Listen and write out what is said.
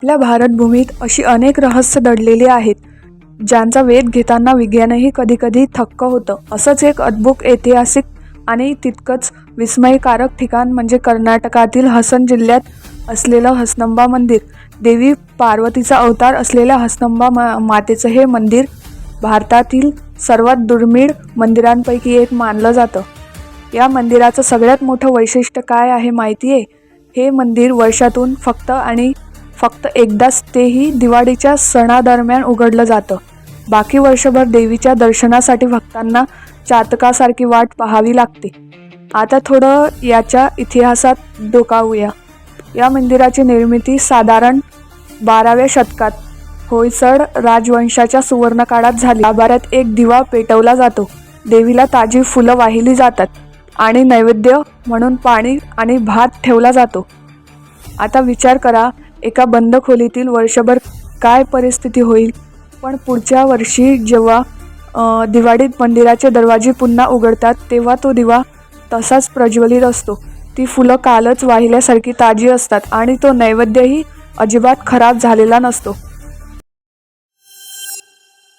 आपल्या भारतभूमीत अशी अनेक रहस्य दडलेली आहेत, ज्यांचा वेध घेताना विज्ञानही कधीकधी थक्क होतं. असंच एक अद्भुत ऐतिहासिक आणि तितकंच विस्मयकारक ठिकाण म्हणजे कर्नाटकातील हसन जिल्ह्यात असलेलं हसनंबा मंदिर. देवी पार्वतीचा अवतार असलेल्या हसनंबा मातेचं हे मंदिर भारतातील सर्वात दुर्मिळ मंदिरांपैकी एक मानलं जातं. या मंदिराचं सगळ्यात मोठं वैशिष्ट्य काय आहे माहिती आहे? हे मंदिर वर्षातून फक्त एकदाच, तेही दिवाळीच्या सणादरम्यान उघडलं जातं. बाकी वर्षभर देवीच्या दर्शनासाठी भक्तांना चातकासारखी वाट पाहावी लागते. आता थोडं याच्या इतिहासात डोकावूया. या मंदिराची निर्मिती साधारण 12व्या शतकात होयसळ राजवंशाच्या सुवर्णकाळात झाली. गाभाऱ्यात एक दिवा पेटवला जातो, देवीला ताजी फुलं वाहिली जातात आणि नैवेद्य म्हणून पाणी आणि भात ठेवला जातो. आता विचार करा, एका बंद खोलीतील वर्षभर काय परिस्थिती होईल. पण पुढच्या वर्षी जेव्हा दिवाळीत मंदिराचे दरवाजे पुन्हा उघडतात, तेव्हा तो दिवा तसाच प्रज्वलित असतो. ती फुलं कालच वाहिल्यासारखी ताजी असतात आणि तो नैवेद्यही अजिबात खराब झालेला नसतो.